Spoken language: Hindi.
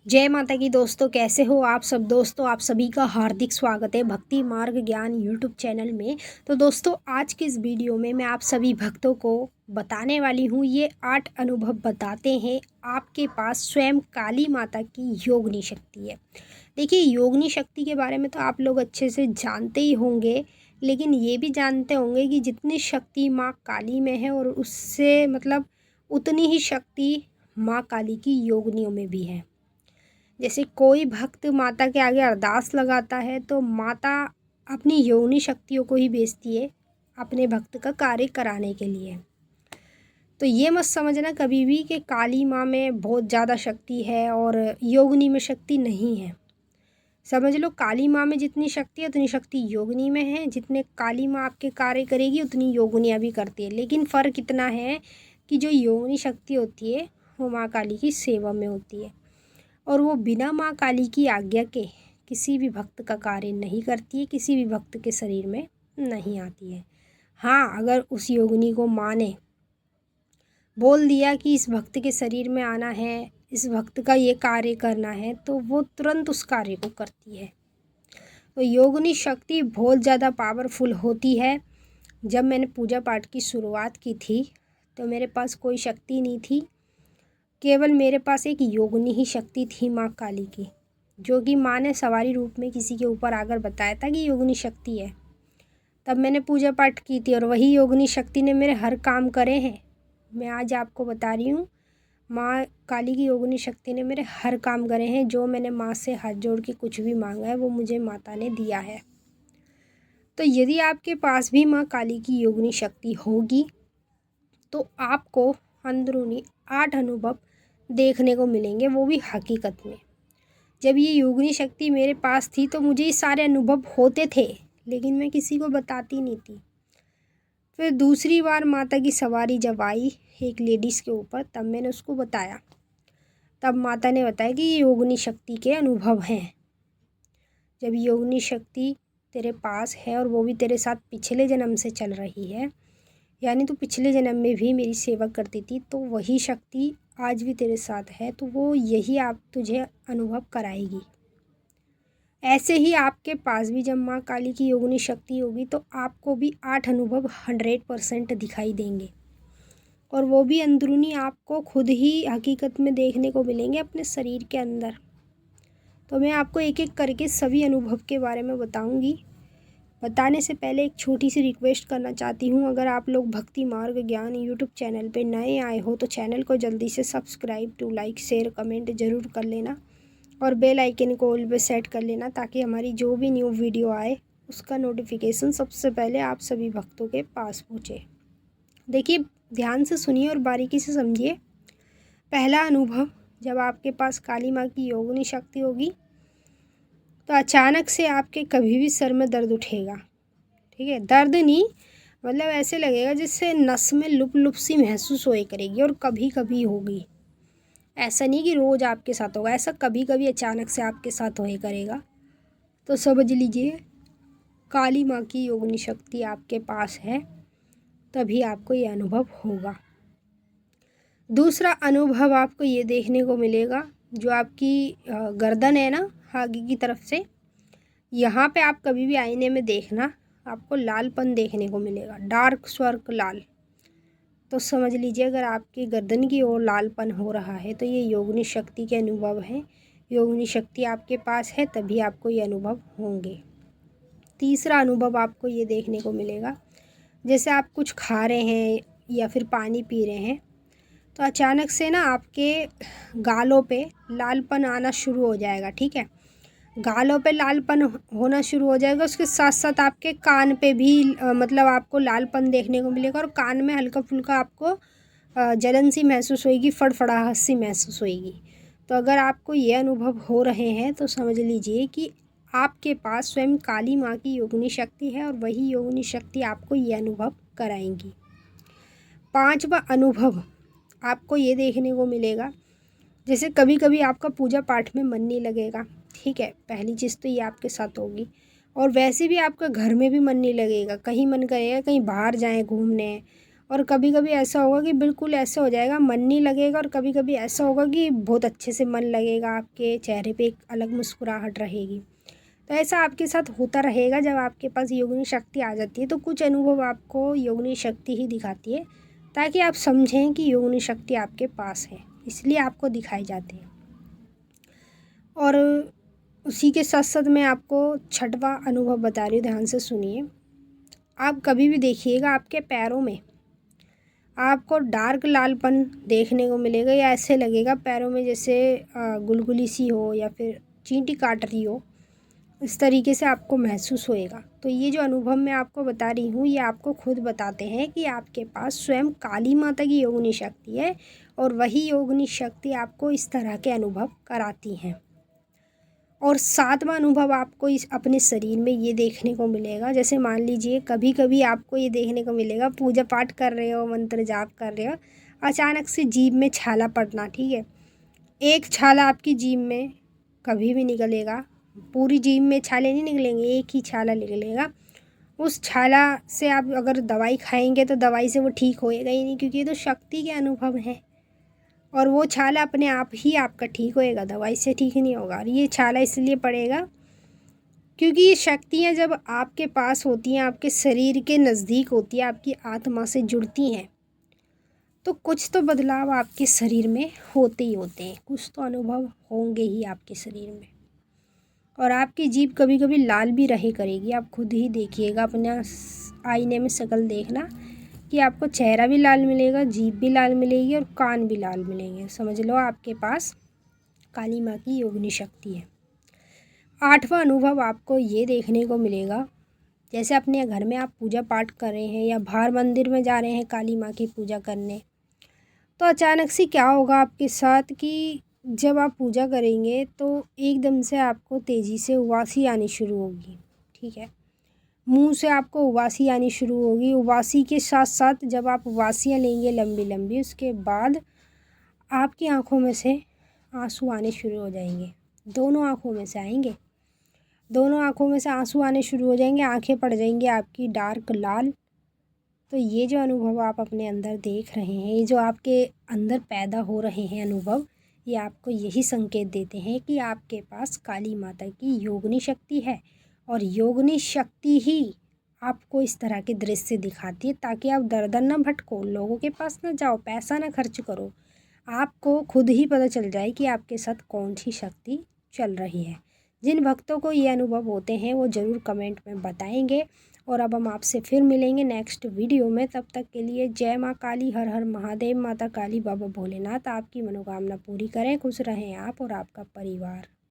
जय माता की दोस्तों, कैसे हो आप सब। दोस्तों, आप सभी का हार्दिक स्वागत है भक्ति मार्ग ज्ञान यूट्यूब चैनल में। तो दोस्तों, आज के इस वीडियो में मैं आप सभी भक्तों को बताने वाली हूँ, ये 8 अनुभव बताते हैं आपके पास स्वयं काली माता की योगिनी शक्ति है। देखिए, योगिनी शक्ति के बारे में तो आप लोग अच्छे से जानते ही होंगे, लेकिन ये भी जानते होंगे कि जितनी शक्ति माँ काली में है और उससे उतनी ही शक्ति माँ काली की योगिनियों में भी है। जैसे कोई भक्त माता के आगे अरदास लगाता है तो माता अपनी योनि शक्तियों को ही भेजती है अपने भक्त का कार्य कराने के लिए। तो ये मत समझना कभी भी कि काली माँ में बहुत ज़्यादा शक्ति है और योगिनी में शक्ति नहीं है। समझ लो, काली माँ में जितनी शक्ति है उतनी शक्ति योगिनी में है। जितने काली माँ आपके कार्य करेगी उतनी योगिनियाँ भी करती है, लेकिन फ़र्क इतना है कि जो योगिनी शक्ति होती है वो माँ काली की सेवा में होती है और वो बिना माँ काली की आज्ञा के किसी भी भक्त का कार्य नहीं करती है, किसी भी भक्त के शरीर में नहीं आती है। हाँ, अगर उस योगिनी को माँ ने बोल दिया कि इस भक्त के शरीर में आना है, इस भक्त का ये कार्य करना है, तो वो तुरंत उस कार्य को करती है। तो योगिनी शक्ति बहुत ज़्यादा पावरफुल होती है। जब मैंने पूजा पाठ की शुरुआत की थी तो मेरे पास कोई शक्ति नहीं थी, केवल मेरे पास एक योगिनी ही शक्ति थी माँ काली की, जो कि माँ ने सवारी रूप में किसी के ऊपर आकर बताया था कि योगिनी शक्ति है। तब मैंने पूजा पाठ की थी और वही योगिनी शक्ति ने मेरे हर काम करे हैं। मैं आज आपको बता रही हूँ, माँ काली की योगिनी शक्ति ने मेरे हर काम करे हैं। जो मैंने माँ से हाथ जोड़ के कुछ भी मांगा है वो मुझे माता ने दिया है। तो यदि आपके पास भी माँ काली की योगिनी शक्ति होगी तो आपको अंदरूनी 8 अनुभव देखने को मिलेंगे, वो भी हकीकत में। जब ये योगिनी शक्ति मेरे पास थी तो मुझे ये सारे अनुभव होते थे, लेकिन मैं किसी को बताती नहीं थी। फिर दूसरी बार माता की सवारी जब आई एक लेडीज़ के ऊपर, तब मैंने उसको बताया। तब माता ने बताया कि ये योगिनी शक्ति के अनुभव हैं। जब योगिनी शक्ति तेरे पास है और वो भी तेरे साथ पिछले जन्म से चल रही है, यानी तू पिछले जन्म में भी मेरी सेवा करती थी, तो वही शक्ति आज भी तेरे साथ है, तो वो यही आप तुझे अनुभव कराएगी। ऐसे ही आपके पास भी जब माँ काली की योगिनी शक्ति होगी तो आपको भी 8 अनुभव 100% दिखाई देंगे और वो भी अंदरूनी आपको खुद ही हकीकत में देखने को मिलेंगे अपने शरीर के अंदर। तो मैं आपको एक एक करके सभी अनुभव के बारे में बताऊंगी। बताने से पहले एक छोटी सी रिक्वेस्ट करना चाहती हूँ, अगर आप लोग भक्ति मार्ग ज्ञान यूट्यूब चैनल पे नए आए हो तो चैनल को जल्दी से subscribe to like share comment ज़रूर कर लेना और बेल आइकन को ऑल पे सेट कर लेना, ताकि हमारी जो भी न्यू वीडियो आए उसका नोटिफिकेशन सबसे पहले आप सभी भक्तों के पास पहुँचे। देखिए, ध्यान से सुनिए और बारीकी से समझिए। पहला अनुभव, जब आपके पास काली माँ की योगिनी शक्ति होगी तो अचानक से आपके कभी भी सर में दर्द उठेगा। ठीक है, दर्द नहीं, ऐसे लगेगा जिससे नस में लुप लुप सी महसूस होए करेगी और कभी कभी होगी। ऐसा नहीं कि रोज़ आपके साथ होगा, ऐसा कभी कभी अचानक से आपके साथ होए करेगा। तो समझ लीजिए काली माँ की योगिनी शक्ति आपके पास है, तभी आपको ये अनुभव होगा। दूसरा अनुभव आपको ये देखने को मिलेगा, जो आपकी गर्दन है ना आगे की तरफ से, यहाँ पे आप कभी भी आईने में देखना, आपको लालपन देखने को मिलेगा, डार्क स्वर्क लाल। तो समझ लीजिए अगर आपकी गर्दन की ओर लालपन हो रहा है तो ये योगिनी शक्ति के अनुभव हैं। योगिनी शक्ति आपके पास है तभी आपको ये अनुभव होंगे। तीसरा अनुभव आपको ये देखने को मिलेगा, जैसे आप कुछ खा रहे हैं या फिर पानी पी रहे हैं तो अचानक से ना आपके गालों पे लालपन आना शुरू हो जाएगा। ठीक है, गालों पे लालपन होना शुरू हो जाएगा, उसके साथ साथ आपके कान पे भी आपको लालपन देखने को मिलेगा और कान में हल्का फुल्का आपको जलन सी महसूस होएगी, फड़फड़ाहट सी महसूस होएगी। तो अगर आपको ये अनुभव हो रहे हैं तो समझ लीजिए कि आपके पास स्वयं काली माँ की योगिनी शक्ति है और वही योगिनी शक्ति आपको ये अनुभव कराएंगी। पांचवा अनुभव आपको ये देखने को मिलेगा, जैसे कभी कभी आपका पूजा पाठ में मन नहीं लगेगा। ठीक है, पहली चीज़ तो ये आपके साथ होगी, और वैसे भी आपका घर में भी मन नहीं लगेगा, कहीं मन करेगा कहीं बाहर जाएं घूमने, और कभी कभी ऐसा होगा कि बिल्कुल ऐसा हो जाएगा, मन नहीं लगेगा, और कभी कभी ऐसा होगा कि बहुत अच्छे से मन लगेगा, आपके चेहरे पे एक अलग मुस्कुराहट रहेगी। तो ऐसा आपके साथ होता रहेगा। जब आपके पास योगिनी शक्ति आ जाती है तो कुछ अनुभव आपको योगिनी शक्ति ही दिखाती है, ताकि आप समझें कि योगिनी शक्ति आपके पास है, इसलिए आपको दिखाई जाती है। और उसी के साथ साथ मैं आपको छठवां अनुभव बता रही हूँ, ध्यान से सुनिए। आप कभी भी देखिएगा आपके पैरों में आपको डार्क लालपन देखने को मिलेगा, या ऐसे लगेगा पैरों में जैसे गुलगुली सी हो या फिर चींटी काट रही हो, इस तरीके से आपको महसूस होएगा। तो ये जो अनुभव मैं आपको बता रही हूँ, ये आपको खुद बताते हैं कि आपके पास स्वयं काली माता की योगिनी शक्ति है, और वही योगिनी शक्ति आपको इस तरह के अनुभव कराती हैं। और सातवां अनुभव आपको इस अपने शरीर में ये देखने को मिलेगा, जैसे मान लीजिए कभी कभी आपको ये देखने को मिलेगा, पूजा पाठ कर रहे हो, मंत्र जाप कर रहे हो, अचानक से जीभ में छाला पड़ना। ठीक है, एक छाला आपकी जीभ में कभी भी निकलेगा, पूरी जीभ में छाले नहीं निकलेंगे, एक ही छाला निकलेगा। उस छाला से आप अगर दवाई खाएंगे तो दवाई से वो ठीक होएगा ही नहीं, क्योंकि ये तो शक्ति के अनुभव हैं, और वो छाला अपने आप ही आपका ठीक होएगा, दवाई से ठीक नहीं होगा। और ये छाला इसलिए पड़ेगा क्योंकि ये शक्तियाँ जब आपके पास होती हैं, आपके शरीर के नज़दीक होती है, आपकी आत्मा से जुड़ती हैं, तो कुछ तो बदलाव आपके शरीर में होते ही होते हैं, कुछ तो अनुभव होंगे ही आपके शरीर में। और आपकी जीभ कभी कभी लाल भी रहे करेगी, आप खुद ही देखिएगा, अपना आईने में शक्ल देखना कि आपको चेहरा भी लाल मिलेगा, जीभ भी लाल मिलेगी, और कान भी लाल मिलेंगे। समझ लो आपके पास काली माँ की योगिनी शक्ति है। आठवां अनुभव आपको ये देखने को मिलेगा, जैसे अपने घर में आप पूजा पाठ कर रहे हैं या बाहर मंदिर में जा रहे हैं काली माँ की पूजा करने, तो अचानक से क्या होगा आपके साथ कि जब आप पूजा करेंगे तो एकदम से आपको तेज़ी से उबासी आनी शुरू होगी। ठीक है, मुंह से आपको उबासी आनी शुरू होगी। उबासी के साथ साथ जब आप उबासियाँ लेंगे लंबी लंबी, उसके बाद आपकी आंखों में से आंसू आने शुरू हो जाएंगे, दोनों आंखों में से आएंगे, दोनों आंखों में से आंसू आने शुरू हो जाएंगे, आंखें पड़ जाएंगी आपकी डार्क लाल। तो ये जो अनुभव आप अपने अंदर देख रहे हैं, ये जो आपके अंदर पैदा हो रहे हैं अनुभव, ये आपको यही संकेत देते हैं कि आपके पास काली माता की योगिनी शक्ति है, और योगिनी शक्ति ही आपको इस तरह के दृश्य दिखाती है, ताकि आप दर दर ना भटको, लोगों के पास ना जाओ, पैसा ना खर्च करो, आपको खुद ही पता चल जाए कि आपके साथ कौन सी शक्ति चल रही है। जिन भक्तों को ये अनुभव होते हैं वो ज़रूर कमेंट में बताएंगे। और अब हम आपसे फिर मिलेंगे नेक्स्ट वीडियो में, तब तक के लिए जय माँ काली, हर हर महादेव, माता काली, बाबा भोलेनाथ आपकी मनोकामना पूरी करें। खुश रहें आप और आपका परिवार।